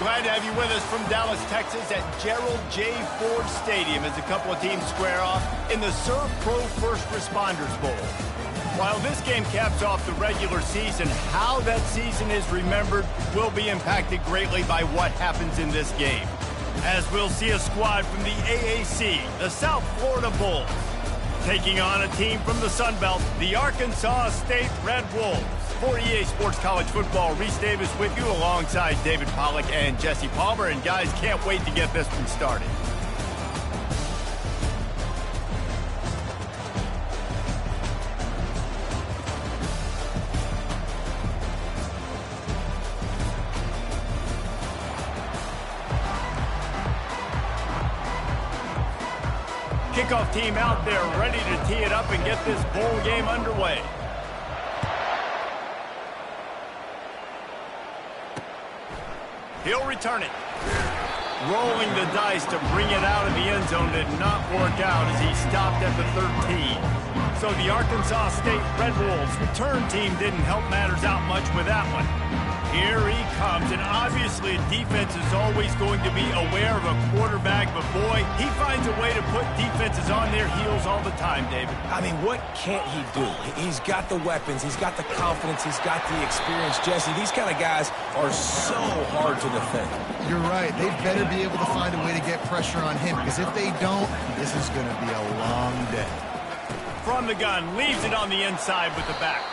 Glad to have you with us from Dallas, Texas at Gerald J. Ford Stadium as a couple of teams square off in the Serve Pro First Responders Bowl. While this game caps off the regular season, how that season is remembered will be impacted greatly by what happens in this game. As we'll see a squad from the AAC, the South Florida Bulls, taking on a team from the Sun Belt, the Arkansas State Red Wolves. For EA Sports College Football, Reese Davis with you alongside David Pollack and Jesse Palmer. And guys, can't wait to get this one started. Kickoff team out there ready to tee it up and get this bowl game underway. He'll return it. Rolling the dice to bring it out of the end zone did not work out as he stopped at the 13. So the Arkansas State Red Wolves return team didn't help matters out much with that one. Here he comes, and obviously defense is always going to be aware of a quarterback, but boy, he finds a way to put defenses on their heels all the time, David. I mean, what can't he do? He's got the weapons, he's got the confidence, he's got the experience. Jesse, these kind of guys are so hard to defend. You're right. They better be able to find a way to get pressure on him, because if they don't, this is going to be a long day. From the gun, leaves it on the inside with the back.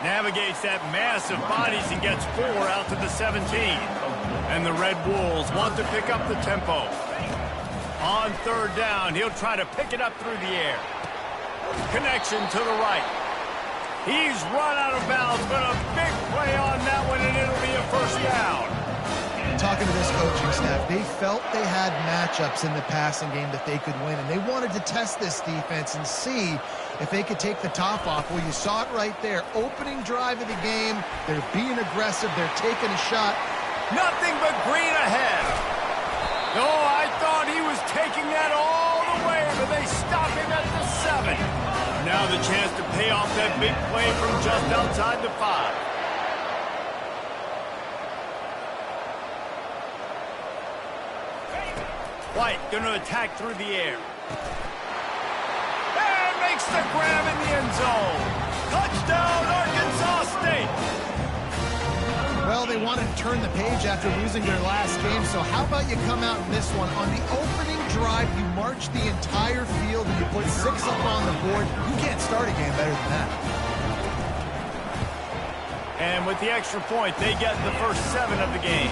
Navigates that mass of bodies and gets 4 out to the 17. And the Red Wolves want to pick up the tempo. On third down, he'll try to pick it up through the air. Connection to the right. He's run out of bounds, but a big play on that one, and it'll be a first down. Talking to this coaching staff, they felt they had matchups in the passing game that they could win, and they wanted to test this defense and see if they could take the top off. Well, you saw it right there. Opening drive of the game, they're being aggressive, they're taking a shot. Nothing but green ahead. Oh, I thought he was taking that all the way, but they stop him at the 7. Now the chance to pay off that big play from just outside the 5. White going to attack through the air. And makes the grab in the end zone. Touchdown, Arkansas State. Well, they wanted to turn the page after losing their last game, so how about you come out in this one? On the opening drive, you march the entire field and you put 6 up on the board. You can't start a game better than that. And with the extra point, they get the first 7 of the game.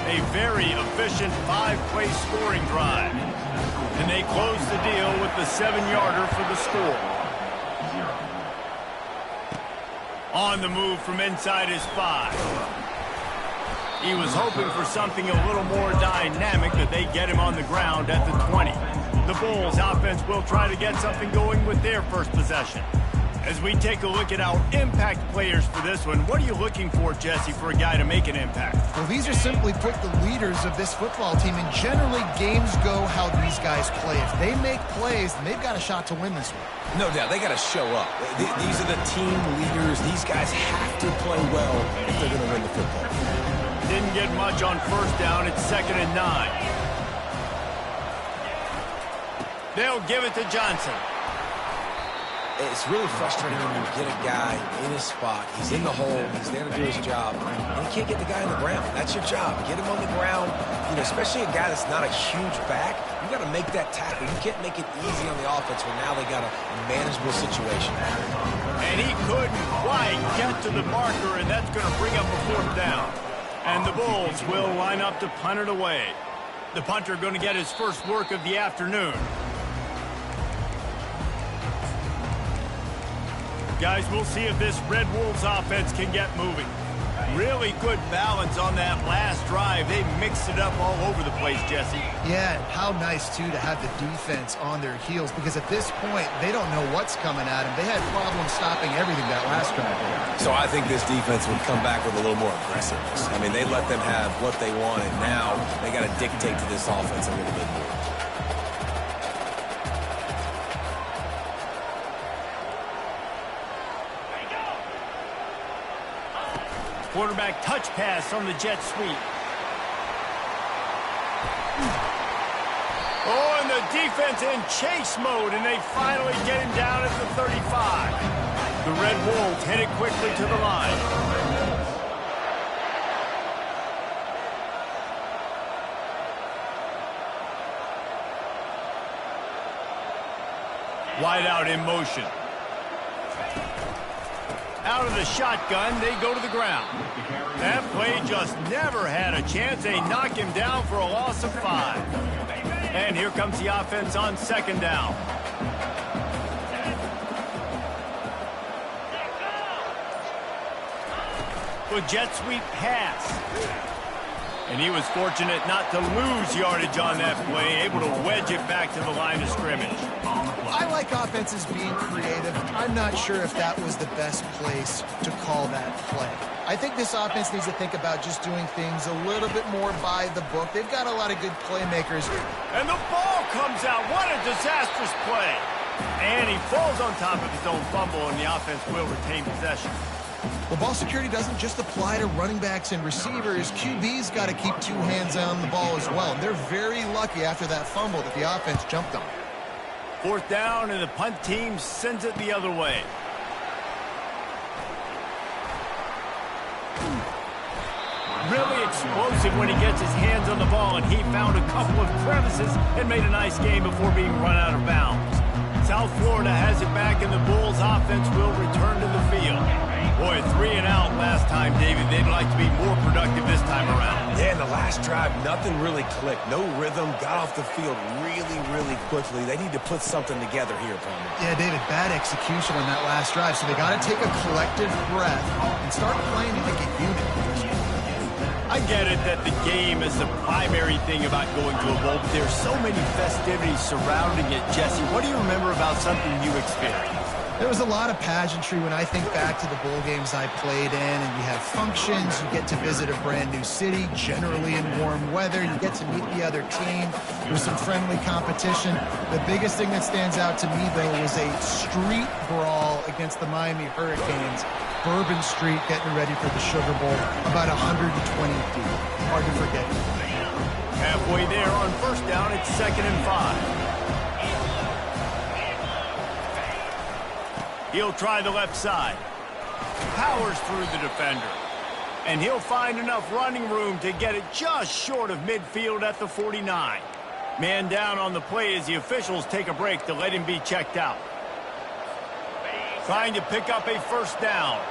A very efficient 5-play scoring drive. And they close the deal with the 7-yarder for the score. On the move from inside his 5. He was hoping for something a little more dynamic, but they get him on the ground at the 20. The Bulls offense will try to get something going with their first possession. As we take a look at our impact players for this one, what are you looking for, Jesse, for a guy to make an impact? Well, these are simply put the leaders of this football team, and generally games go how these guys play. If they make plays, then they've got a shot to win this one. No doubt, they got to show up. These are the team leaders. These guys have to play well if they're going to win the football. Didn't get much on first down. It's 2nd and 9. They'll give it to Johnson. It's really frustrating when you get a guy in his spot. He's in the hole. He's there to do his job. And you can't get the guy on the ground. That's your job. Get him on the ground. You know, especially a guy that's not a huge back. You got to make that tackle. You can't make it easy on the offense when now they got a manageable situation. And he couldn't quite get to the marker, and that's going to bring up a 4th down. And the Bulls will line up to punt it away. The punter going to get his first work of the afternoon. Guys, we'll see if this Red Wolves offense can get moving. Really good balance on that last drive. They mixed it up all over the place, Jesse. Yeah, how nice, too, to have the defense on their heels, because at this point, they don't know what's coming at them. They had problems stopping everything that last drive. So I think this defense would come back with a little more aggressiveness. I mean, they let them have what they want, and now they got to dictate to this offense a little bit more. Quarterback touch pass on the jet sweep. the defense in chase mode, and they finally get him down at the 35. The Red Wolves headed quickly to the line. Wide out in motion. Out of the shotgun, they go to the ground. That play just never had a chance. They knock him down for a loss of 5. And here comes the offense on second down. The jet sweep pass. And he was fortunate not to lose yardage on that play, able to wedge it back to the line of scrimmage. I like offenses being creative. I'm not sure if that was the best place to call that play. I think this offense needs to think about just doing things a little bit more by the book. They've got a lot of good playmakers. And the ball comes out. What a disastrous play. And he falls on top of his own fumble, and the offense will retain possession. Well, ball security doesn't just apply to running backs and receivers. QB's got to keep 2 hands on the ball as well. And they're very lucky after that fumble that the offense jumped on. 4th down, and the punt team sends it the other way. Really explosive when he gets his hands on the ball, and he found a couple of crevices and made a nice game before being run out of bounds. South Florida has it back, and the Bulls offense will return to the field. Boy, 3 and out last time, David. They'd like to be more productive this time around. Yeah, in the last drive, nothing really clicked. No rhythm, got off the field really quickly. They need to put something together here, Palmer. Yeah, David, bad execution on that last drive. So they got to take a collective breath and start playing like a unit. I get it that the game is the primary thing about going to a bowl, but there's so many festivities surrounding it. Jesse, what do you remember about something you experienced? There was a lot of pageantry when I think back to the bowl games I played in, and you have functions, you get to visit a brand new city, generally in warm weather, you get to meet the other team, there's some friendly competition. The biggest thing that stands out to me, though, was a street brawl against the Miami Hurricanes. Bourbon Street getting ready for the Sugar Bowl, about 120 feet. Hard to forget. Halfway there on 1st down, it's 2nd and 5. He'll try the left side. Powers through the defender. And he'll find enough running room to get it just short of midfield at the 49. Man down on the play as the officials take a break to let him be checked out. Trying to pick up a 1st down.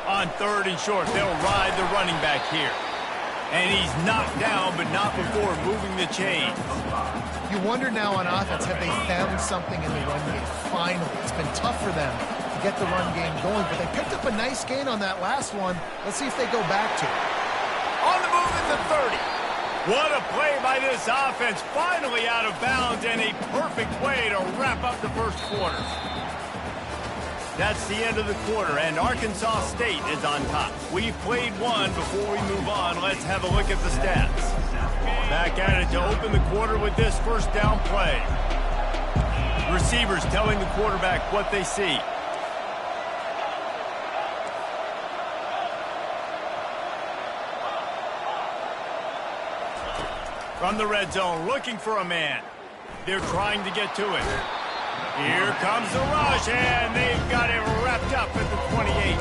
On 3rd and short, they'll ride the running back here. And he's knocked down, but not before moving the chains. You wonder now on offense, have they found something in the run game? Finally, it's been tough for them to get the run game going, but they picked up a nice gain on that last one. Let's see if they go back to it. On the move at the 30. What a play by this offense. Finally out of bounds, and a perfect way to wrap up the 1st quarter. That's the end of the quarter, and Arkansas State is on top. We've played one. Before we move on, let's have a look at the stats. Back at it to open the quarter with this 1st down play. Receivers telling the quarterback what they see. From the red zone, looking for a man. They're trying to get to it. Here comes the rush, and they've got it wrapped up at the 28.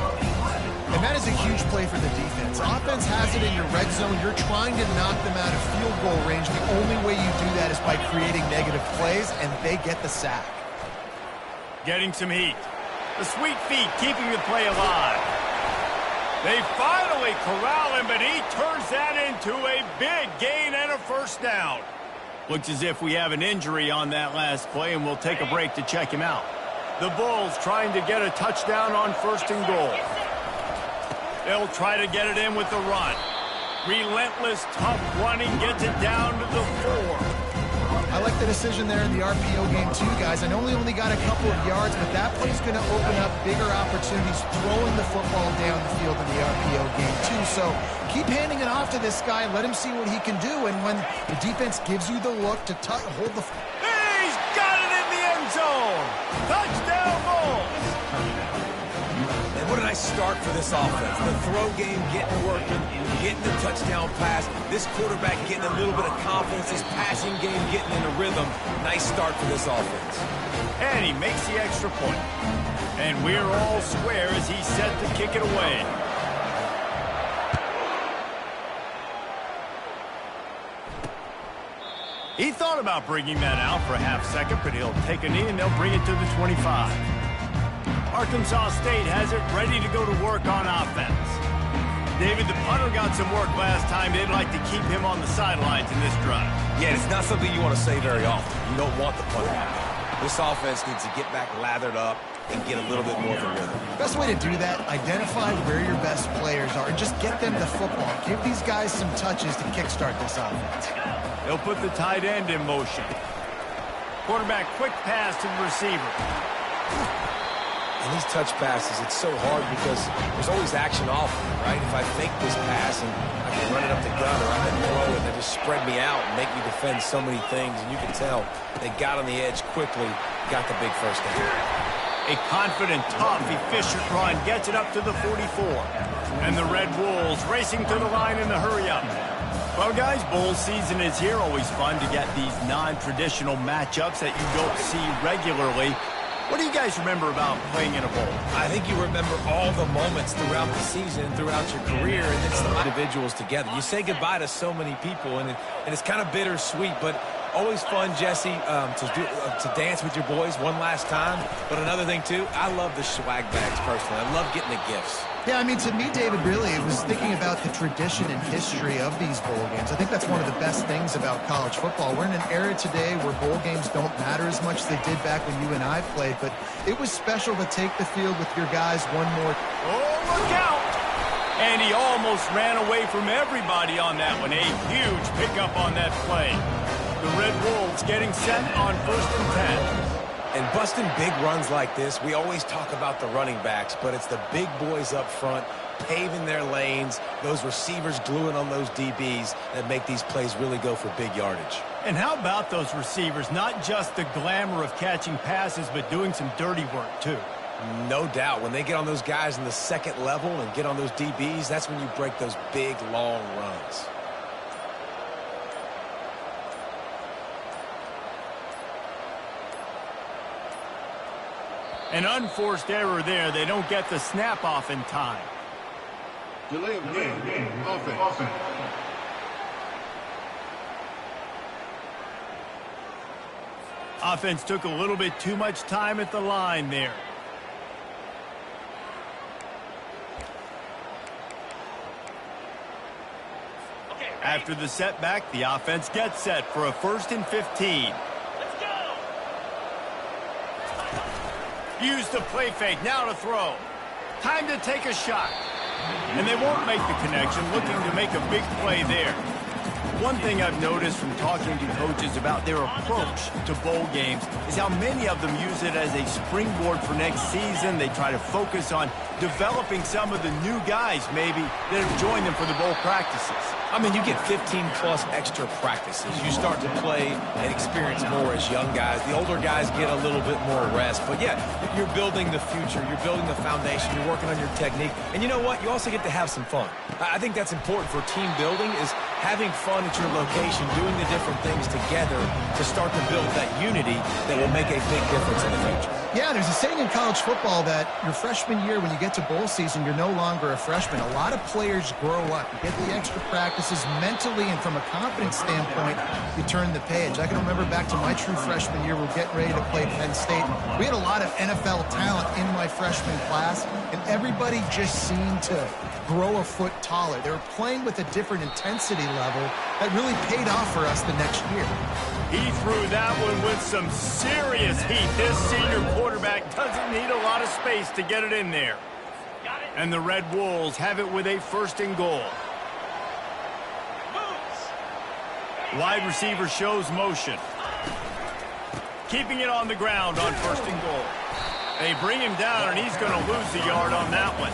And that is a huge play for the defense. Offense has it in your red zone. You're trying to knock them out of field goal range. The only way you do that is by creating negative plays, and they get the sack. Getting some heat. The sweet feet keeping the play alive. They finally corral him, but he turns that into a big gain and a 1st down. Looks as if we have an injury on that last play, and we'll take a break to check him out. The Bulls trying to get a touchdown on 1st and goal. They'll try to get it in with the run. Relentless, tough running gets it down to the 4. I like the decision there in the RPO game too, guys. I know he only got a couple of yards, but that play's going to open up bigger opportunities throwing the football down the field in the RPO game too. So keep handing it off to this guy. Let him see what he can do. And when the defense gives you the look to hold the... He's got it in the end zone. Touchdown Bulls. And what a nice start for this offense. The throw game getting working, getting the touchdown pass. This quarterback getting a little bit of confidence. This passing game getting in a rhythm. Nice start for this offense. And he makes the extra point. And we're all square as he's set to kick it away. He thought about bringing that out for a half second, but he'll take a knee and they'll bring it to the 25. Arkansas State has it ready to go to work on offense. David, the punter got some work last time. They'd like to keep him on the sidelines in this drive. Yeah, it's not something you want to say very often. You don't want the punter. This offense needs to get back lathered up and get a little bit more of a rhythm. Best way to do that, identify where your best players are and just get them the football. Give these guys some touches to kickstart this offense. They'll put the tight end in motion. Quarterback, quick pass to the receiver. And these touch passes, it's so hard because there's always action off, right? If I fake this pass and I can run it up the gut or I can throw it, they just spread me out and make me defend so many things. And you can tell they got on the edge quickly, got the big first down. A confident, tough, efficient run gets it up to the 44. And the Red Wolves racing to the line in the hurry-up. Well, guys, bowl season is here. Always fun to get these non-traditional matchups that you don't see regularly. What do you guys remember about playing in a bowl? I think you remember all the moments throughout the season, throughout your career, and it's the individuals together. You say goodbye to so many people, and it's kind of bittersweet, but always fun, Jesse, to dance with your boys one last time. But another thing, too, I love the swag bags personally. I love getting the gifts. Yeah, I mean, to me, David, really, it was thinking about the tradition and history of these bowl games. I think that's one of the best things about college football. We're in an era today where bowl games don't matter as much as they did back when you and I played, but it was special to take the field with your guys one more. Oh, look out! And he almost ran away from everybody on that one. A huge pickup on that play. The Red Wolves getting set on 1st and 10. And busting big runs like this, we always talk about the running backs, but it's the big boys up front, paving their lanes, those receivers gluing on those DBs that make these plays really go for big yardage. And how about those receivers? Not just the glamour of catching passes, but doing some dirty work, too. No doubt. When they get on those guys in the second level and get on those DBs, that's when you break those big, long runs. An unforced error there. They don't get the snap off in time. Delay of game. Offense. Offense took a little bit too much time at the line there. After the setback, the offense gets set for a 1st and 15. Use the play fake, now to throw. Time to take a shot. And they won't make the connection, looking to make a big play there. One thing I've noticed from talking to coaches about their approach to bowl games is how many of them use it as a springboard for next season. They try to focus on developing some of the new guys, maybe, that have joined them for the bowl practices. I mean, you get 15-plus extra practices. You start to play and experience more as young guys. The older guys get a little bit more rest. But, yeah, you're building the future. You're building the foundation. You're working on your technique. And you know what? You also get to have some fun. I think that's important for team building is having fun at your location, doing the different things together to start to build that unity that will make a big difference in the future. Yeah, there's a saying in college football that your freshman year, when you get to bowl season, you're no longer a freshman. A lot of players grow up. You get the extra practices mentally, and from a confidence standpoint, you turn the page. I can remember back to my true freshman year, we're getting ready to play Penn State. We had a lot of NFL talent in my freshman class, and everybody just seemed to grow a foot taller. They were playing with a different intensity level that really paid off for us the next year. He threw that one with some serious heat. This senior quarterback doesn't need a lot of space to get it in there. And the Red Wolves have it with a 1st and goal. Wide receiver shows motion. Keeping it on the ground on 1st and goal. They bring him down, and he's going to lose a yard on that one.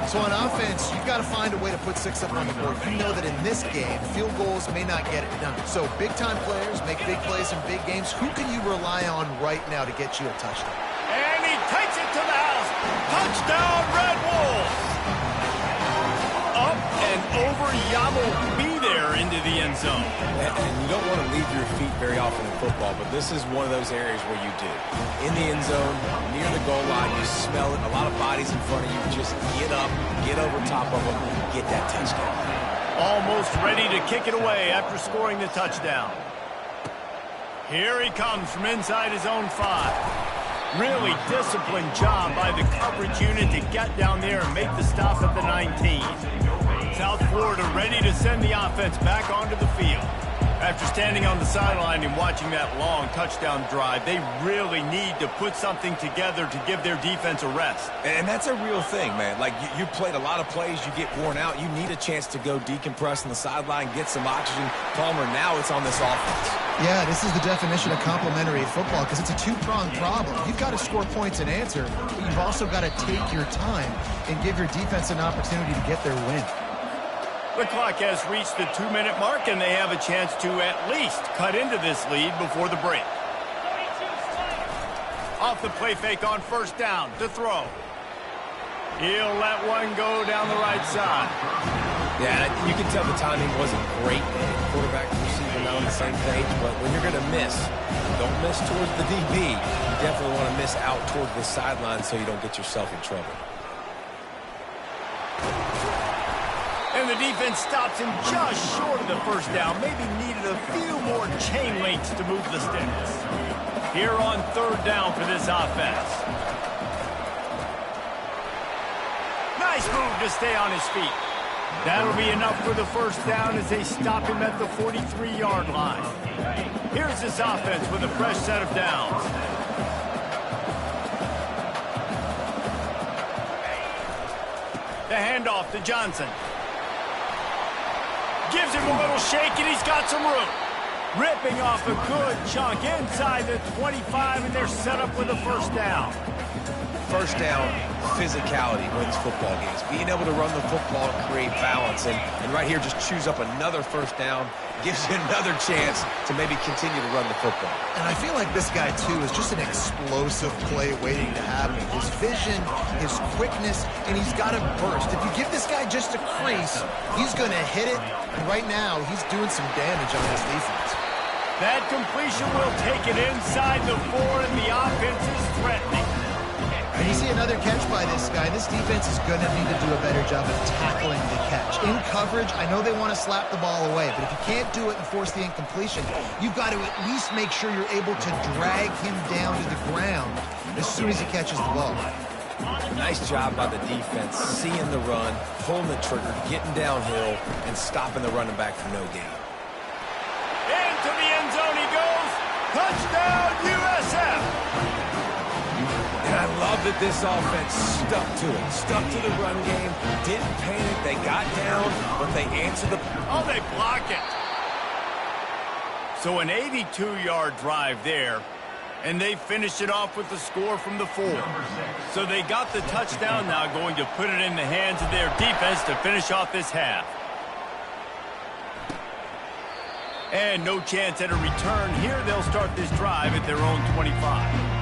So on offense, you've got to find a way to put 6 up on the board. You know that in this game, field goals may not get it done. So big-time players make big plays in big games. Who can you rely on right now to get you a touchdown? And he takes it to the house. Touchdown, Red Wolves! Up and over, Yamo be there into the end zone. And you don't want to leave your feet very often in football, but this is one of those areas where you do. In the end zone, near the goal line, you smell it. A lot of bodies in front of you. Just get up, get over top of them, get that touchdown. Almost ready to kick it away after scoring the touchdown. Here he comes from inside his own 5. Really disciplined job by the coverage unit to get down there and make the stop at the 19. South Florida ready to send the offense back onto the field. After standing on the sideline and watching that long touchdown drive, they really need to put something together to give their defense a rest. And that's a real thing, man. Like, you played a lot of plays, you get worn out, you need a chance to go decompress on the sideline, get some oxygen. Palmer, now it's on this offense. Yeah, this is the definition of complementary football because it's a two-pronged problem. You've got to score points and answer, but you've also got to take your time and give your defense an opportunity to get their win. The clock has reached the 2-minute mark, and they have a chance to at least cut into this lead before the break. Off the play fake on first down to throw. He'll let one go down the right side. Yeah, you can tell the timing wasn't great. Quarterback and receiver not on the same page, but when you're going to miss, don't miss towards the DB. You definitely want to miss out towards the sideline so you don't get yourself in trouble. And the defense stops him just short of the first down. Maybe needed a few more chain links to move the sticks. Here on third down for this offense. Nice move to stay on his feet. That'll be enough for the first down as they stop him at the 43-yard line. Here's this offense with a fresh set of downs. The handoff to Johnson. Gives him a little shake, and he's got some room. Ripping off a good chunk inside the 25, and they're set up with a first down. First down, physicality wins football games. Being able to run the football and create balance. And right here, just choose up another first down. Gives you another chance to maybe continue to run the football. And I feel like this guy, too, is just an explosive play waiting to happen. His vision, his quickness, and he's got a burst. If you give this guy just a crease, he's going to hit it. And right now, he's doing some damage on this defense. That completion will take it inside the 4, and the offense is threatening. And you see another catch by this guy. This defense is going to need to do a better job of tackling the catch. In coverage, I know they want to slap the ball away, but if you can't do it and force the incompletion, you've got to at least make sure you're able to drag him down to the ground as soon as he catches the ball. Nice job by the defense, seeing the run, pulling the trigger, getting downhill, and stopping the running back for no gain. Into the end zone he goes. Touchdown, USF! And I love that this offense stuck to it. Stuck to the run game. Didn't panic. They got down, but they answered the... Oh, they block it. So an 82-yard drive there, and they finished it off with the score from the 4. So they got the touchdown, now going to put it in the hands of their defense to finish off this half. And no chance at a return here. They'll start this drive at their own 25.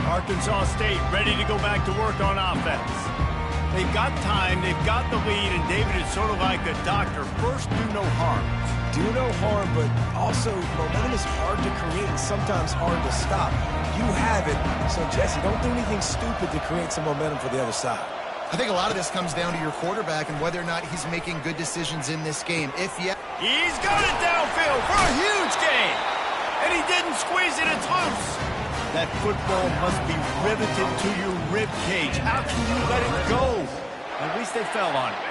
Arkansas State ready to go back to work on offense. They've got time, they've got the lead, and David is sort of like a doctor. First, do no harm. Do no harm, but also momentum is hard to create and sometimes hard to stop. You have it, so Jesse, don't do anything stupid to create some momentum for the other side. I think a lot of this comes down to your quarterback and whether or not he's making good decisions in this game. He's got it downfield for a huge gain, and he didn't squeeze it, it's loose. That football must be riveted to your rib cage. How can you let it go? At least they fell on it.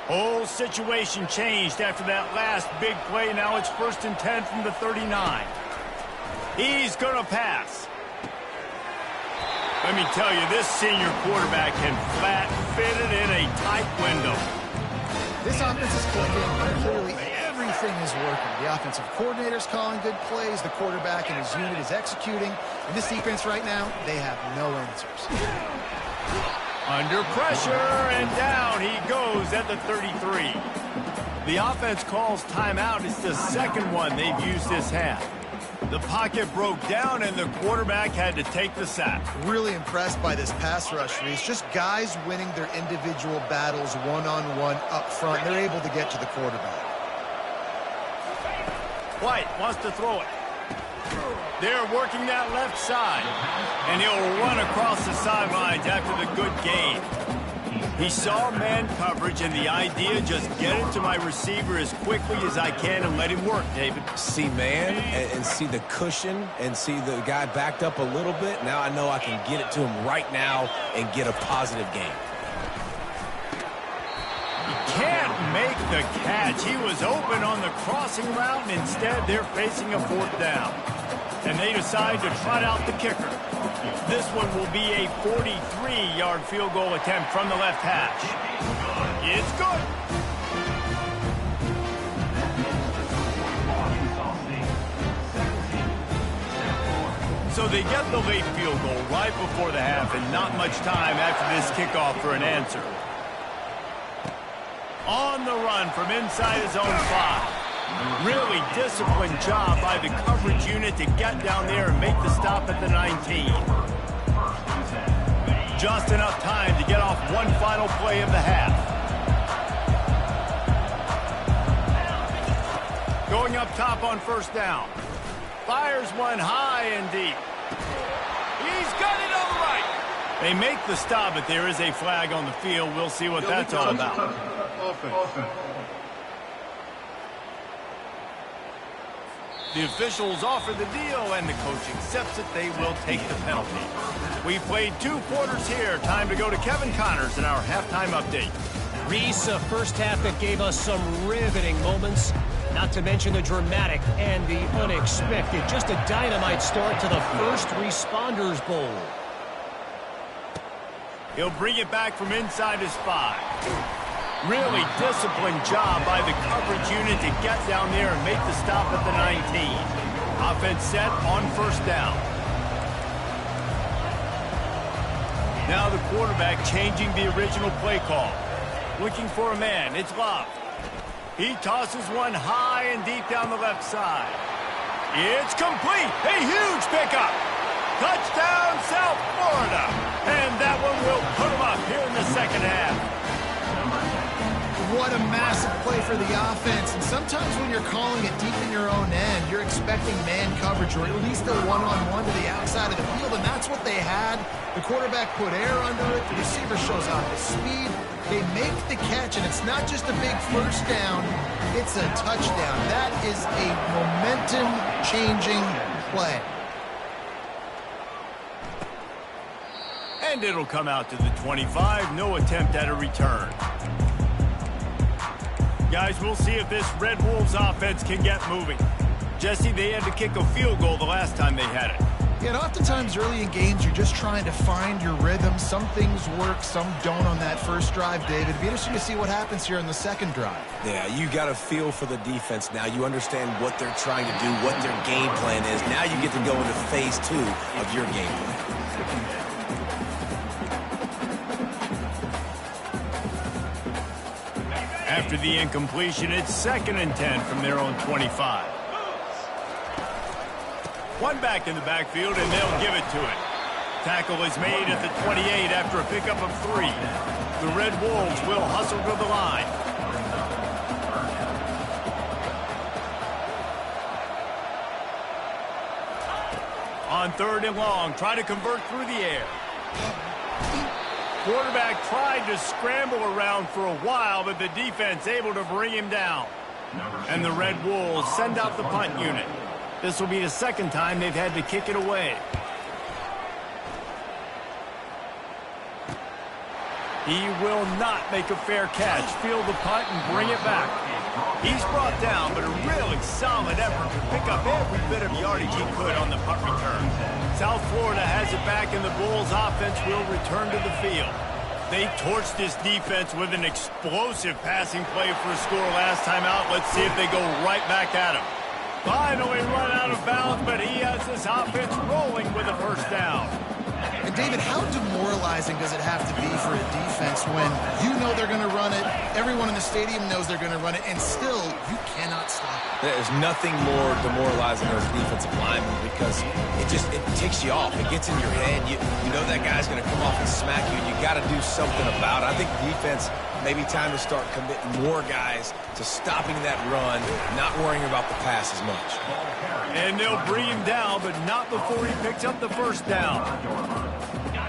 Whole situation changed after that last big play. Now it's 1st and 10 from the 39. He's going to pass. Let me tell you, this senior quarterback can flat fit it in a tight window. This offense is clicking, and clearly everything is working. The offensive coordinator's calling good plays. The quarterback and his unit is executing. And this defense right now, they have no answers. Under pressure, and down he goes at the 33. The offense calls timeout. It's the second one they've used this half. The pocket broke down, and the quarterback had to take the sack. Really impressed by this pass rush, Reese. Just guys winning their individual battles one-on-one up front. They're able to get to the quarterback. White wants to throw it. They're working that left side, and he'll run across the sidelines after the good gain. He saw man coverage, and the idea, just get it to my receiver as quickly as I can and let him work, David. See man and see the cushion and see the guy backed up a little bit. Now I know I can get it to him right now and get a positive gain. He can't make the catch. He was open on the crossing route, and instead they're facing a 4th down. And they decide to trot out the kicker. This one will be a 43-yard field goal attempt from the left hash. It's good. So they get the late field goal right before the half, and not much time after this kickoff for an answer. On the run from inside his own 5. Really disciplined job by the coverage unit to get down there and make the stop at the 19. Just enough time to get off one final play of the half. Going up top on 1st down. Fires one high and deep. He's got it all right. They make the stop, but there is a flag on the field. We'll see what that's all about. Offense. The officials offer the deal, and the coach accepts it. They will take the penalty. We played 2 quarters here. Time to go to Kevin Connors in our halftime update. Reese, a first half that gave us some riveting moments, not to mention the dramatic and the unexpected. Just a dynamite start to the First Responders Bowl. He'll bring it back from inside his 5. Really disciplined job by the coverage unit to get down there and make the stop at the 19. Offense set on 1st down. Now the quarterback changing the original play call. Looking for a man. It's Love. He tosses one high and deep down the left side. It's complete. A huge pickup. Touchdown, South Florida. And that one will put him up here in the second half. What a massive play for the offense. And sometimes when you're calling it deep in your own end, you're expecting man coverage or at least a one-on-one to the outside of the field, and that's what they had. The quarterback put air under it. The receiver shows off his speed. They make the catch, and it's not just a big 1st down. It's a touchdown. That is a momentum-changing play. And it'll come out to the 25. No attempt at a return. Guys, we'll see if this Red Wolves offense can get moving. Jesse, they had to kick a field goal the last time they had it. Yeah, and oftentimes early in games, you're just trying to find your rhythm. Some things work, some don't on that first drive, David. It'd be interesting to see what happens here in the second drive. Yeah, you got a feel for the defense now. You understand what they're trying to do, what their game plan is. Now you get to go into phase 2 of your game plan. After the incompletion, it's 2nd and 10 from their own 25. One back in the backfield, and they'll give it to it. Tackle is made at the 28 after a pickup of 3. The Red Wolves will hustle to the line. On 3rd and long, try to convert through the air. Quarterback tried to scramble around for a while, but the defense able to bring him down. And the Red Wolves send out the punt unit. This will be the 2nd time they've had to kick it away. He will not make a fair catch. Field the punt and bring it back. He's brought down, but a really solid effort to pick up every bit of yardage he could on the punt return. South Florida has it back, and the Bulls offense will return to the field. They torched this defense with an explosive passing play for a score last time out. Let's see if they go right back at him. Finally run out of bounds, but he has this offense rolling with a 1st down. And David, how demoralizing does it have to be for a defense when you know they're going to run it, everyone in the stadium knows they're going to run it, and still you cannot stop it? There's nothing more demoralizing as a defensive lineman because it ticks you off. It gets in your head. You know that guy's going to come off and smack you, and you got to do something about it. I think defense, maybe time to start committing more guys to stopping that run, not worrying about the pass as much. And they'll bring him down, but not before he picks up the first down.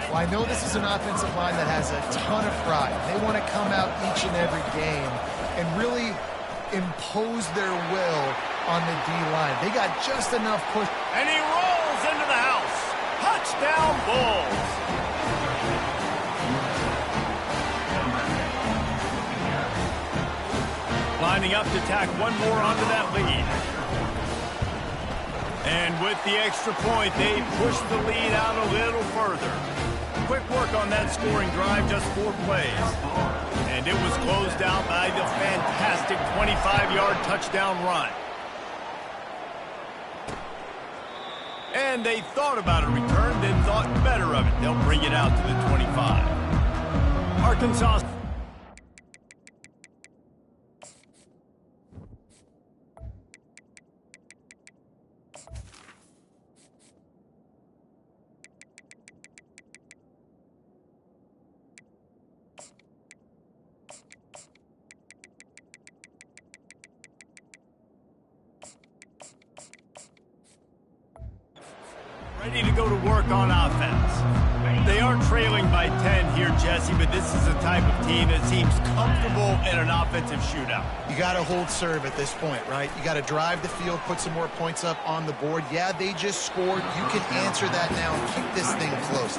Well, I know this is an offensive line that has a ton of pride. They want to come out each and every game and really impose their will on the D-line. They got just enough push. And he rolls into the house. Touchdown, Bulls. Lining up to tack one more onto that lead. And with the extra point, they push the lead out a little further. Quick work on that scoring drive, just 4 plays. And it was closed out by the fantastic 25-yard touchdown run. And they thought about a return, then thought better of it. They'll bring it out to the 25. Arkansas. Ready to go to work on offense. They are trailing by 10 here, Jesse, but this is the type of team that seems comfortable in an offensive shootout. You got to hold serve at this point, right? You got to drive the field, put some more points up on the board. Yeah, they just scored. You can answer that now and keep this thing close.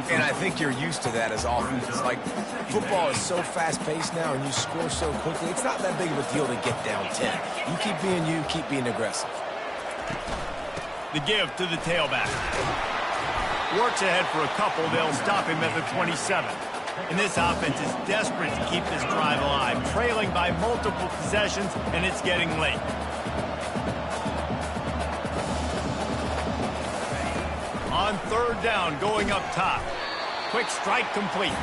And I think you're used to that as offense. Like, football is so fast-paced now, and you score so quickly. It's not that big of a deal to get down 10. You keep being you, keep being aggressive. The give to the tailback. Works ahead for a couple. They'll stop him at the 27. And this offense is desperate to keep this drive alive, trailing by multiple possessions, and it's getting late. On third down, going up top. Quick strike complete.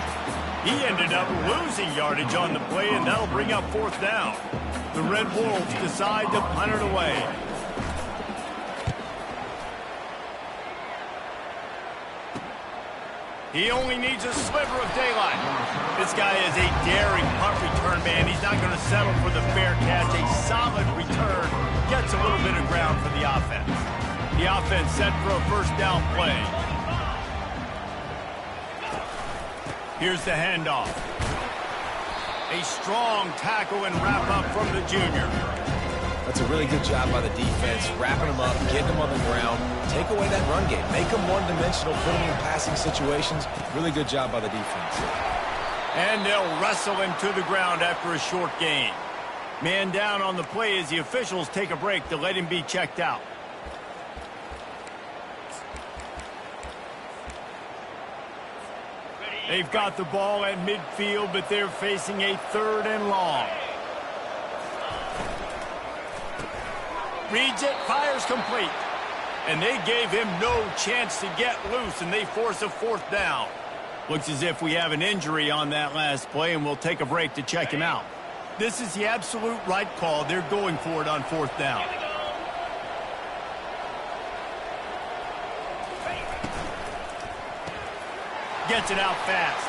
He ended up losing yardage on the play, and that'll bring up fourth down. The Red Wolves decide to punt it away. He only needs a sliver of daylight. This guy is a daring punt return man. He's not going to settle for the fair catch. A solid return gets a little bit of ground for the offense. The offense set for a first down play. Here's the handoff. A strong tackle and wrap up from the junior. That's a really good job by the defense, wrapping them up, getting them on the ground, take away that run game, make them one-dimensional, put them in passing situations. Really good job by the defense. And they'll wrestle him to the ground after a short gain. Man down on the play as the officials take a break to let him be checked out. They've got the ball at midfield, but they're facing a third and long. Reads it, fires complete. And they gave him no chance to get loose, and they force a fourth down. Looks as if we have an injury on that last play, and we'll take a break to check him out. This is the absolute right call. They're going for it on fourth down. Gets it out fast.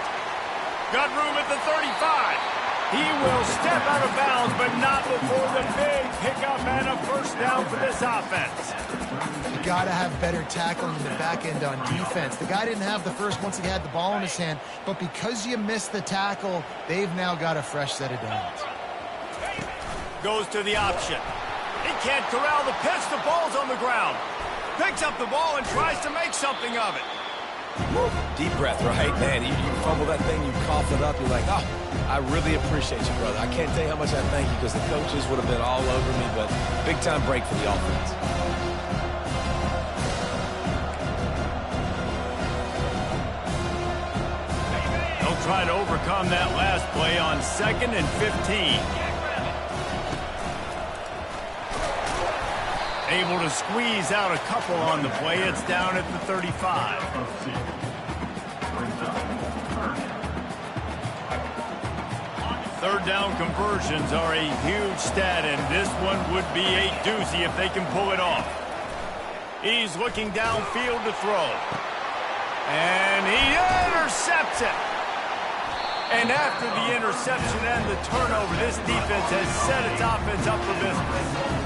Got room at the 35. He will step out of bounds, but not before the big pickup and a first down for this offense. You got to have better tackling in the back end on defense. The guy didn't have the first once he had the ball in his hand, but because you missed the tackle, they've now got a fresh set of downs. Goes to the option. He can't corral the pitch. The ball's on the ground. Picks up the ball and tries to make something of it. Woo. Deep breath, right? Man, you fumble that thing, you cough it up, you're like, oh, I really appreciate you, brother. I can't tell you how much I thank you because the coaches would have been all over me, but big-time break for the offense. They'll try to overcome that last play on 2nd and 15. Able to squeeze out a couple on the play. It's down at the 35. Third down conversions are a huge stat, and this one would be a doozy if they can pull it off. He's looking downfield to throw. And he intercepts it. And after the interception and the turnover, this defense has set its offense up for business.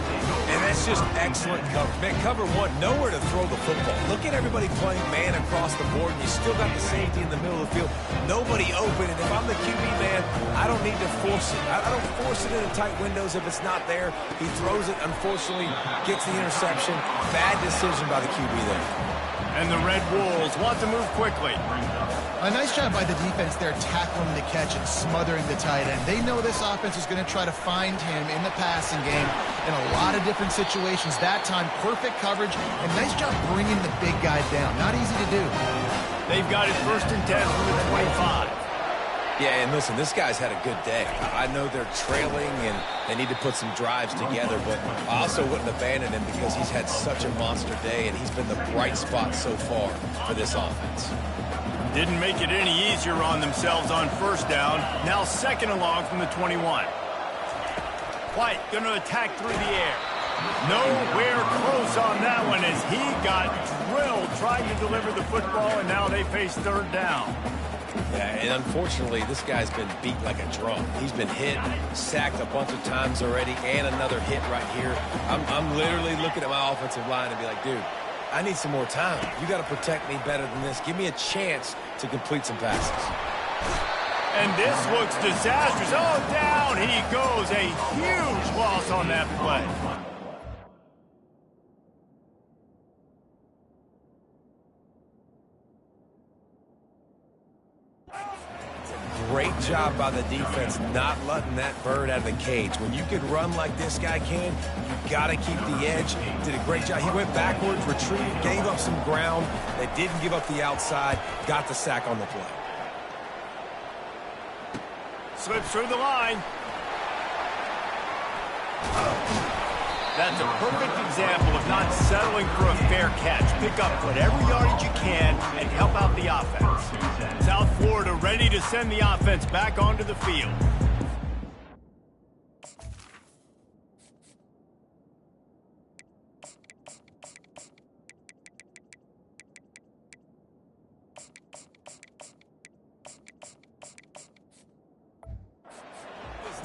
And that's just excellent cover. Man, cover one, nowhere to throw the football. Look at everybody playing man across the board, and you still got the safety in the middle of the field. Nobody open, and if I'm the QB, man, I don't need to force it. I don't force it into tight windows if it's not there. He throws it, unfortunately, gets the interception. Bad decision by the QB there. And the Red Wolves want to move quickly. A nice job by the defense there tackling the catch and smothering the tight end. They know this offense is going to try to find him in the passing game in a lot of different situations. That time, perfect coverage, and nice job bringing the big guy down. Not easy to do. They've got it 1st and 10 from the 25. Yeah, and listen, this guy's had a good day. I know they're trailing and they need to put some drives together, but I also wouldn't abandon him because he's had such a monster day, and he's been the bright spot so far for this offense. Didn't make it any easier on themselves on 1st down. Now 2nd along from the 21. White going to attack through the air. Nowhere close on that one as he got drilled trying to deliver the football, and now they face 3rd down. Yeah, and unfortunately, this guy's been beat like a drum. He's been hit, sacked a bunch of times already, and another hit right here. I'm literally looking at my offensive line and be like, dude, I need some more time. You got to protect me better than this. Give me a chance to complete some passes. And this looks disastrous. Oh, down he goes. A huge loss on that play. Great job by the defense not letting that bird out of the cage. When you can run like this guy can, you got to keep the edge. Did a great job. He went backwards, retrieved, gave up some ground. They didn't give up the outside, got the sack on the play. Slips through the line. That's a perfect example of not settling for a fair catch. Pick up whatever yardage you can and help out the offense. South Florida ready to send the offense back onto the field.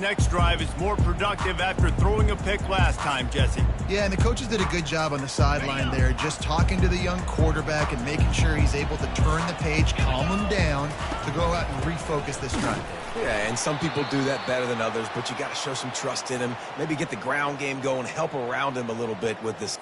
Next drive is more productive after throwing a pick last time, Jesse. Yeah, and the coaches did a good job on the sideline there, just talking to the young quarterback and making sure he's able to turn the page, calm him down, to go out and refocus this drive. Yeah, and some people do that better than others, but you got to show some trust in him. Maybe get the ground game going, help around him a little bit with this.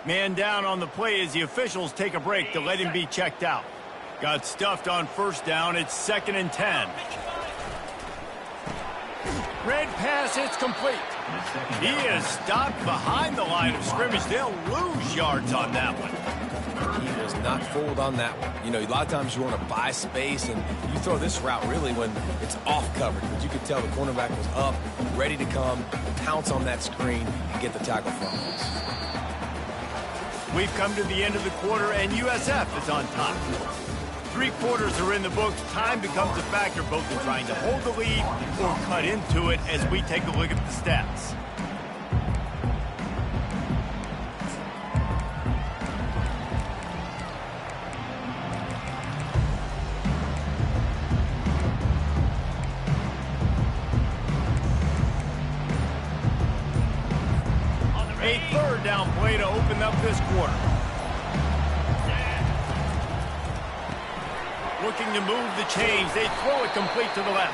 Man down on the play as the officials take a break to let him be checked out. Got stuffed on 1st down. It's 2nd and 10. Red pass, it's complete. He is stopped behind the line of scrimmage. They'll lose yards on that one. He was not fooled on that one. You know, a lot of times you want to buy space, and you throw this route really when it's off coverage. But you could tell the cornerback was up, ready to come, pounce on that screen, and get the tackle from us. We've come to the end of the quarter, and USF is on top. 3 quarters are in the books. Time becomes a factor, both in trying to hold the lead or cut into it as we take a look at the stats. A 3rd down play to open up this quarter. looking to move the chains. They throw it complete to the left.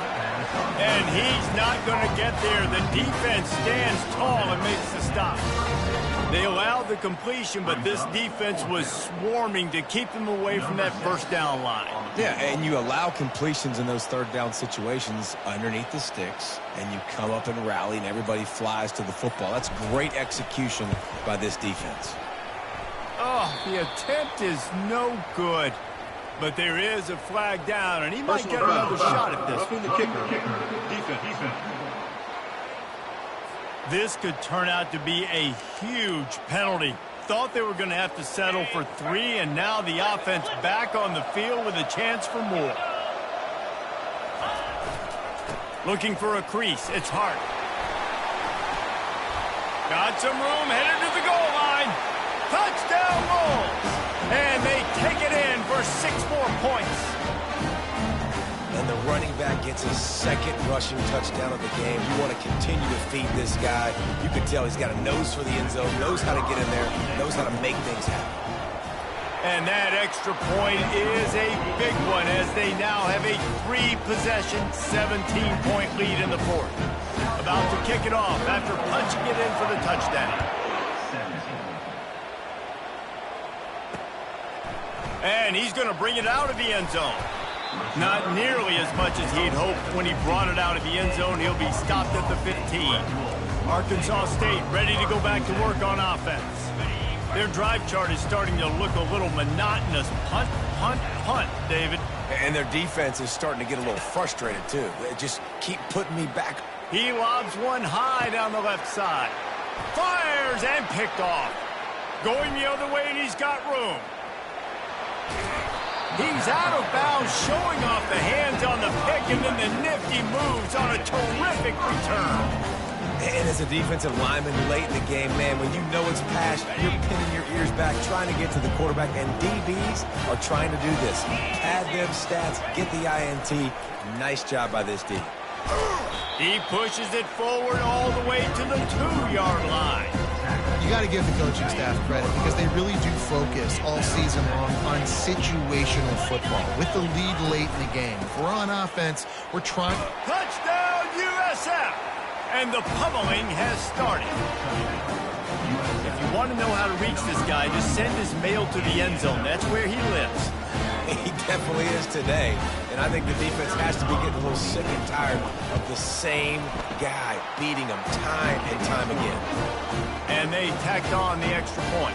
And he's not going to get there. The defense stands tall and makes the stop. They allowed the completion, but this defense was swarming to keep them away from that first down line. Yeah, and you allow completions in those third down situations underneath the sticks, and you come up and rally, and everybody flies to the football. That's great execution by this defense. Oh, the attempt is no good. But there is a flag down, and he might get another shot at this. Roughing the kicker. Defense. This could turn out to be a huge penalty. Thought they were going to have to settle for 3, and now the offense back on the field with a chance for more. Looking for a crease. It's Hart. Got some room, headed to the goal line. Touchdown Wolves! And they take it in for 6 more points. And the running back gets his second rushing touchdown of the game. You want to continue to feed this guy. You can tell he's got a nose for the end zone, knows how to get in there, knows how to make things happen. And that extra point is a big one as they now have a 3-possession, 17-point lead in the fourth. About to kick it off after punching it in for the touchdown. And he's going to bring it out of the end zone. Not nearly as much as he'd hoped when he brought it out of the end zone. He'll be stopped at the 15. Arkansas State ready to go back to work on offense. Their drive chart is starting to look a little monotonous. Punt, punt, punt, David. And their defense is starting to get a little frustrated, too. They just keep putting me back. He lobs one high down the left side. Fires and picked off. Going the other way, and he's got room. He's out of bounds, showing off the hands on the pick, and then the nifty moves on a terrific return. And as a defensive lineman late in the game, man, when you know it's past, you're pinning your ears back, trying to get to the quarterback, and DBs are trying to do this. Add them stats, get the INT. Nice job by this D. He pushes it forward all the way to the 2-yard line. You got to give the coaching staff credit because they really do focus all season long on situational football. With the lead late in the game, if we're on offense, we're trying. Touchdown USF! And the pummeling has started. If you want to know how to reach this guy, just send his mail to the end zone. That's where he lives. He definitely is today. And I think the defense has to be getting a little sick and tired of the same guy beating them time and time again. And they tacked on the extra point.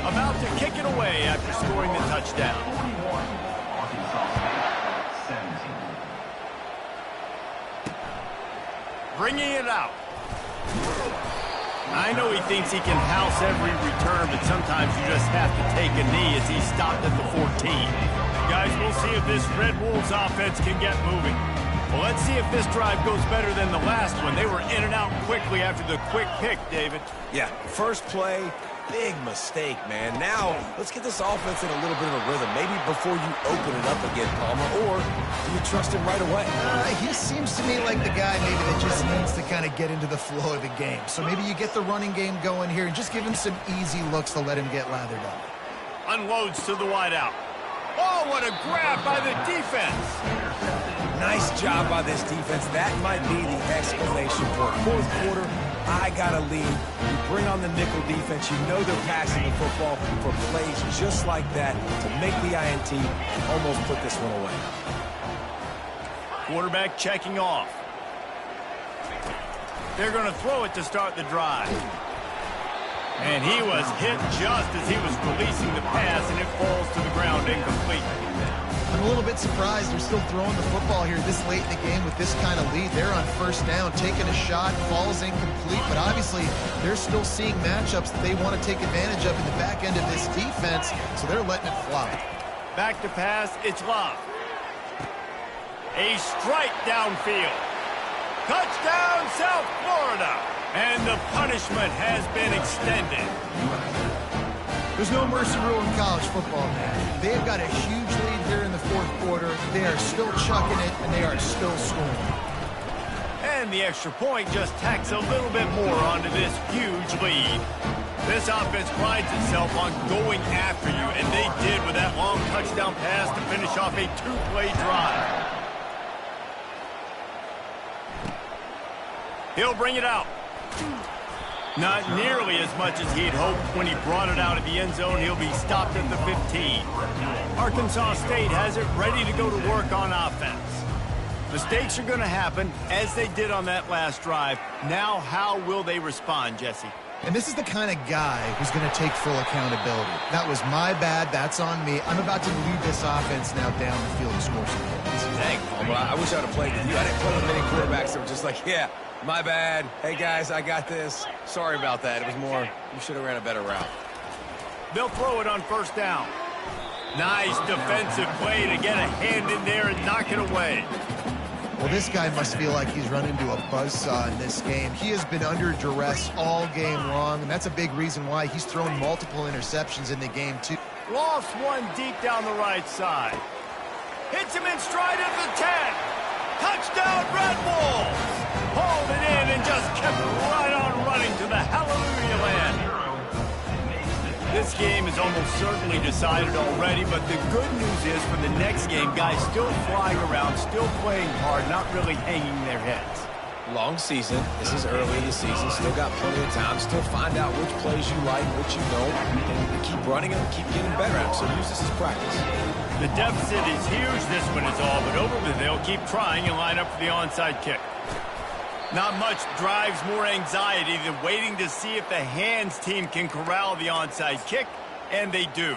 About to kick it away after scoring the touchdown. Bringing it out. I know he thinks he can house every return, but sometimes you just have to take a knee as he stopped at the 14. Guys, we'll see if this Red Wolves offense can get moving. Well, let's see if this drive goes better than the last one. They were in and out quickly after the quick pick, David. Yeah, first play, big mistake, man. Now, let's get this offense in a little bit of a rhythm. Maybe before you open it up again, Palmer, or do you trust him right away? He seems to me like the guy maybe that just needs to kind of get into the flow of the game. So maybe you get the running game going here and just give him some easy looks to let him get lathered up. Unloads to the wideout. Oh, what a grab by the defense. Nice job by this defense. That might be the exclamation point. Fourth quarter, I got a lead. You bring on the nickel defense. You know they're passing the football for plays just like that to make the INT and almost put this one away. Quarterback checking off. They're going to throw it to start the drive. And he was hit just as he was releasing the pass, and it falls to the ground incomplete. I'm a little bit surprised they're still throwing the football here this late in the game with this kind of lead. They're on first down, taking a shot, falls incomplete, but obviously they're still seeing matchups that they want to take advantage of in the back end of this defense, so they're letting it fly. Back to pass, it's Love. A strike downfield. Touchdown, South Florida. And the punishment has been extended. There's no mercy rule in college football, man. They've got a huge lead here in the fourth quarter. They are still chucking it, and they are still scoring. And the extra point just tacks a little bit more onto this huge lead. This offense prides itself on going after you, and they did with that long touchdown pass to finish off a two-play drive. He'll bring it out. Not nearly as much as he'd hoped when he brought it out of the end zone. He'll be stopped at the 15. Arkansas State has it ready to go to work on offense. Mistakes are going to happen, as they did on that last drive. Now, how will they respond, Jesse? And this is the kind of guy who's going to take full accountability. That was my bad. That's on me. I'm about to lead this offense now down the field to score some points. Dang, Palmer, I wish I would have played with you. I didn't play with many quarterbacks that were just like, yeah, my bad. Hey, guys, I got this. Sorry about that. It was more, you should have ran a better route. They'll throw it on first down. Nice defensive play to get a hand in there and knock it away. Well, this guy must feel like he's run into a buzzsaw in this game. He has been under duress all game long, and that's a big reason why he's thrown multiple interceptions in the game, too. Lost one deep down the right side. Hits him in stride at the 10. Touchdown, Red Wolves! Hauled it in and just kept right on running to the hallelujah land. This game is almost certainly decided already, but the good news is for the next game, guys still flying around, still playing hard, not really hanging their heads. Long season. This is early in the season. Still got plenty of time. Still find out which plays you like, which you don't. And keep running them, keep getting better at them. So use this as practice. The deficit is huge. This one is all but over, but they'll keep trying and line up for the onside kick. Not much drives more anxiety than waiting to see if the hands team can corral the onside kick, and they do.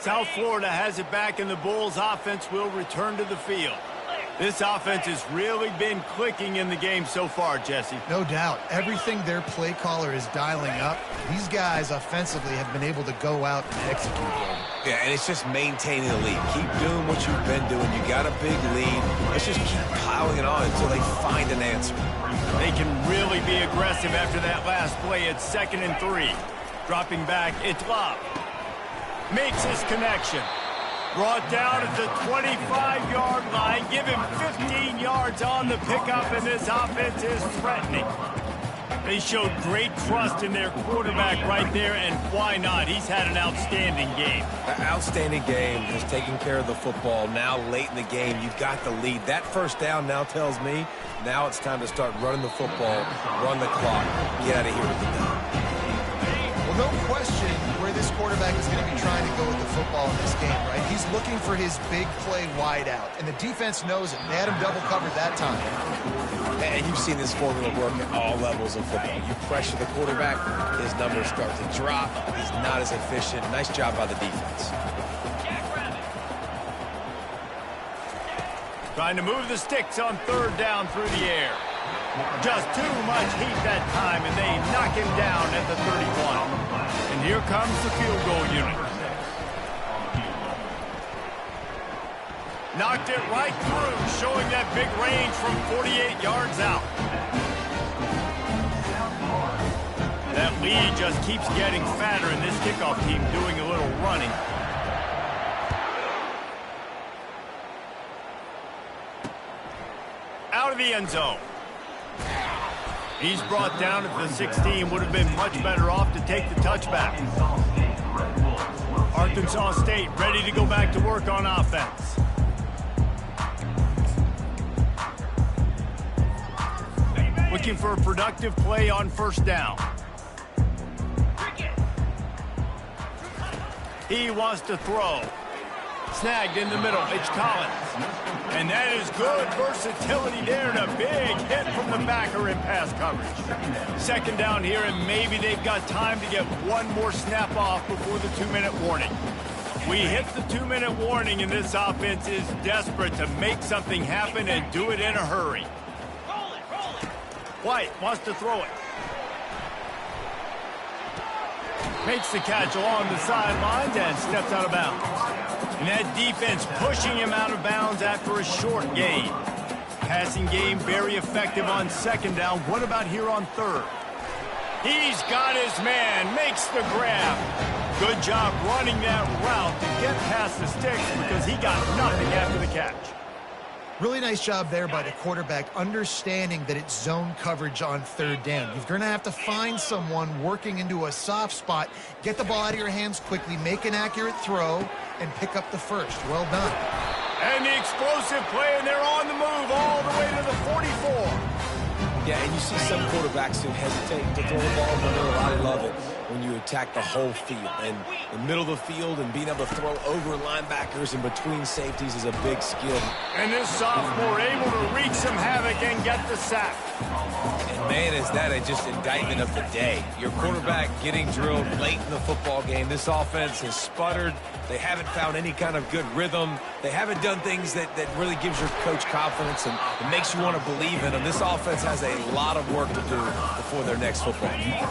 South Florida has it back, and the Bulls' offense will return to the field. This offense has really been clicking in the game so far, Jesse. No doubt. Everything their play caller is dialing up, these guys offensively have been able to go out and execute. Yeah, and it's just maintaining the lead. Keep doing what you've been doing. You got a big lead. Let's just keep piling it on until they find an answer. They can really be aggressive after that last play. It's 2nd and 3. Dropping back, it's Love. Makes his connection. Brought down at the 25-yard line. Give him 15 yards on the pickup, and this offense is threatening. They showed great trust in their quarterback right there, and why not? He's had an outstanding game. An outstanding game. Has taken care of the football. Now late in the game, you've got the lead. That first down now tells me now it's time to start running the football, run the clock, get out of here with the dub. Well, no question where this quarterback is going to be trying to go with the football in this game, right? He's looking for his big play wide out, and the defense knows it. They had him double covered that time. And you've seen this formula work at all levels of football. You pressure the quarterback, his numbers start to drop. He's not as efficient. Nice job by the defense. Trying to move the sticks on 3rd down through the air. Just too much heat that time, and they knock him down at the 31. And here comes the field goal unit. Knocked it right through, showing that big range from 48 yards out. That lead just keeps getting fatter, and this kickoff team doing a little running. Out of the end zone. He's brought down at the 16. Would have been much better off to take the touchback. Arkansas State ready to go back to work on offense. Looking for a productive play on 1st down. He wants to throw. Snagged in the middle. It's Collins. And that is good versatility there, and a big hit from the backer in pass coverage. 2nd down here, and maybe they've got time to get one more snap off before the 2-minute warning. We hit the 2-minute warning, and this offense is desperate to make something happen and do it in a hurry. White wants to throw it. Makes the catch along the sidelines and steps out of bounds. And that defense pushing him out of bounds after a short gain. Passing game very effective on 2nd down. What about here on 3rd? He's got his man, makes the grab. Good job running that route to get past the sticks because he got nothing after the catch. Really nice job there by the quarterback, understanding that it's zone coverage on third down. You're going to have to find someone working into a soft spot, get the ball out of your hands quickly, make an accurate throw, and pick up the first. Well done. And the explosive play, and they're on the move all the way to the 44. Yeah, and you see some quarterbacks who hesitate to throw the ball in the middle. I love it when you attack the whole field. And the middle of the field and being able to throw over linebackers and between safeties is a big skill. And this sophomore able to wreak some havoc and get the sack. And man, is that just indictment of the day. Your quarterback getting drilled late in the football game. This offense has sputtered. They haven't found any kind of good rhythm. They haven't done things that really gives your coach confidence and it makes you want to believe in them. This offense has a lot of work to do before their next football game.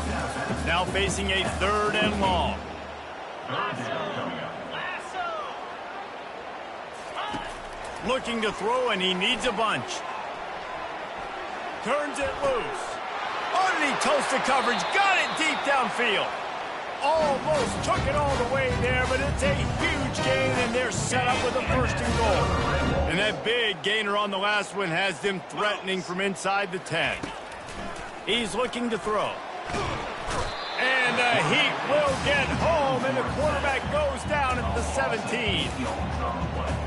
Now facing a 3rd and long. Looking to throw, and he needs a bunch. Turns it loose. Underneath toasted coverage. Got it deep downfield. Almost took it all the way there, but it's a huge gain, and they're set up with a 1st and goal. And that big gainer on the last one has them threatening from inside the 10. He's looking to throw. And the Heat will get home, and the quarterback goes down at the 17.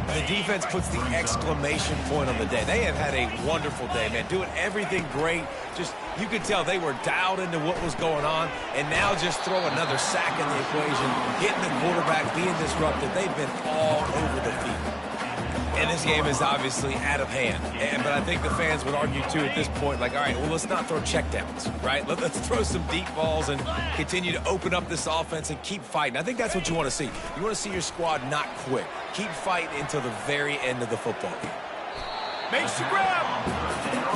The defense puts the exclamation point on the day. They have had a wonderful day, man. Doing everything great. Just, you could tell they were dialed into what was going on, and now just throw another sack in the equation, hitting the quarterback, being disrupted. They've been all over the field. And this game is obviously out of hand. But I think the fans would argue, too, at this point, like, all right, well, let's not throw checkdowns, right? Let's throw some deep balls and continue to open up this offense and keep fighting. I think that's what you want to see. You want to see your squad not quit. Keep fighting until the very end of the football game. Makes the grab.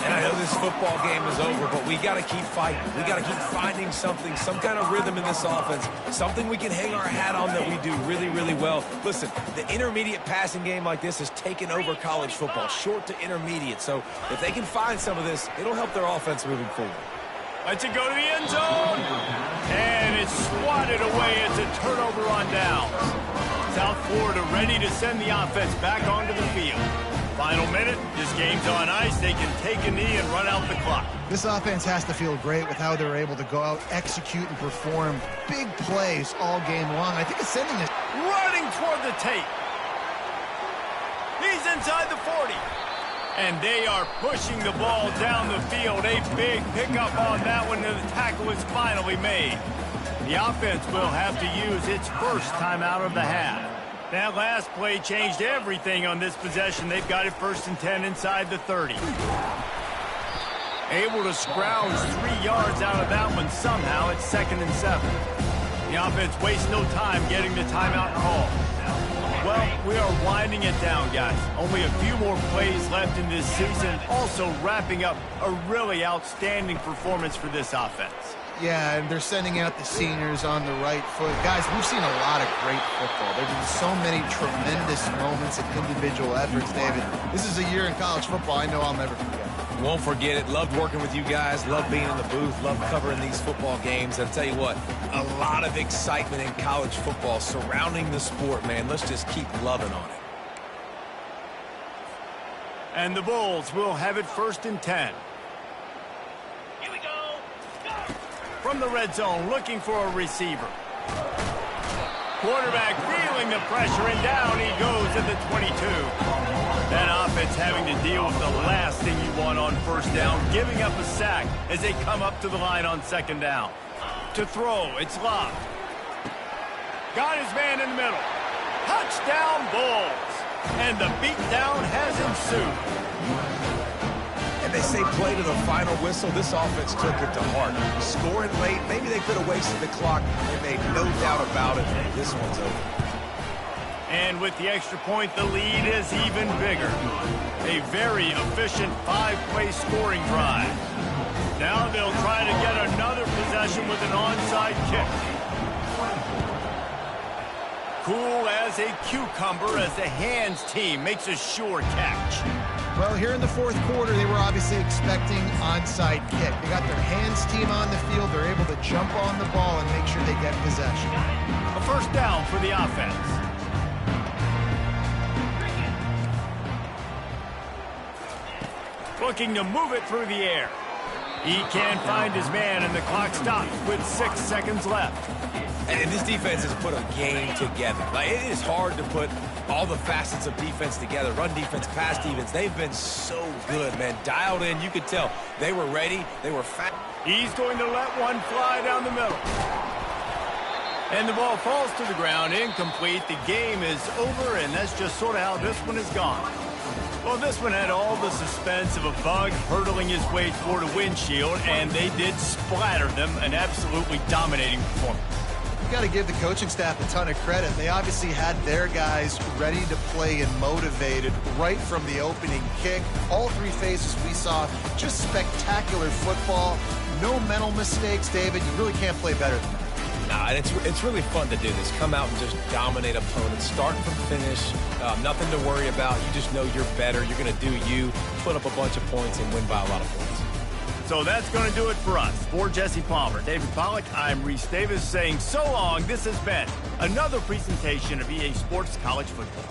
And I know this football game is over, but we got to keep fighting. We got to keep finding something, some kind of rhythm in this offense, something we can hang our hat on that we do really, really well. Listen, the intermediate passing game like this has taken over college football, short to intermediate. So if they can find some of this, it'll help their offense moving forward. Lets it go to the end zone. And it's swatted away. It's a turnover on downs. South Florida ready to send the offense back onto the field. Final minute, this game's on ice. They can take a knee and run out the clock. This offense has to feel great with how they're able to go out, execute, and perform big plays all game long. I think it's sending it. Running toward the tape. He's inside the 40. And they are pushing the ball down the field. A big pickup on that one, and the tackle is finally made. The offense will have to use its first timeout of the half. That last play changed everything on this possession. They've got it 1st and 10 inside the 30. Able to scrounge 3 yards out of that one somehow. It's 2nd and 7. The offense wastes no time getting the timeout call. Well, we are winding it down, guys. Only a few more plays left in this season. Also wrapping up a really outstanding performance for this offense. Yeah, and they're sending out the seniors on the right foot. Guys, we've seen a lot of great football. There have been so many tremendous moments and individual efforts, David. This is a year in college football I know I'll never forget. Won't forget it. Loved working with you guys. Loved being in the booth. Loved covering these football games. And I'll tell you what, a lot of excitement in college football surrounding the sport, man. Let's just keep loving on it. And the Bulls will have it 1st and 10. From the red zone, looking for a receiver. Quarterback feeling the pressure, and down he goes at the 22. That offense having to deal with the last thing you want on 1st down, giving up a sack as they come up to the line on 2nd down. To throw, it's Love. Got his man in the middle. Touchdown, Bulls. And the beatdown has ensued. And they say play to the final whistle. This offense took it to heart. Scoring late, maybe they could have wasted the clock. They made no doubt about it. This one's over. And with the extra point, the lead is even bigger. A very efficient 5-play scoring drive. Now they'll try to get another possession with an onside kick. Cool as a cucumber as the hands team makes a sure catch. Well, here in the 4th quarter, they were obviously expecting onside kick. They got their hands team on the field. They're able to jump on the ball and make sure they get possession. A 1st down for the offense. looking to move it through the air. He can't find his man, and the clock stops with 6 seconds left. And this defense has put a game together. Like, it is hard to put all the facets of defense together. Run defense, pass defense. They've been so good, man. Dialed in. You could tell they were ready. They were fast. He's going to let one fly down the middle. And the ball falls to the ground, incomplete. The game is over, and that's just sort of how this one has gone. Well, this one had all the suspense of a bug hurtling his way toward a windshield, and they did splatter them, an absolutely dominating performance. You got to give the coaching staff a ton of credit. They obviously had their guys ready to play and motivated right from the opening kick. All three phases we saw, just spectacular football. No mental mistakes, David. You really can't play better than that. Nah, and it's really fun to do this. Come out and just dominate opponents, start from finish, nothing to worry about. You just know you're better. You're going to do you, put up a bunch of points, and win by a lot of points. So that's going to do it for us. For Jesse Palmer, David Pollack, I'm Reese Davis saying so long. This has been another presentation of EA Sports College Football.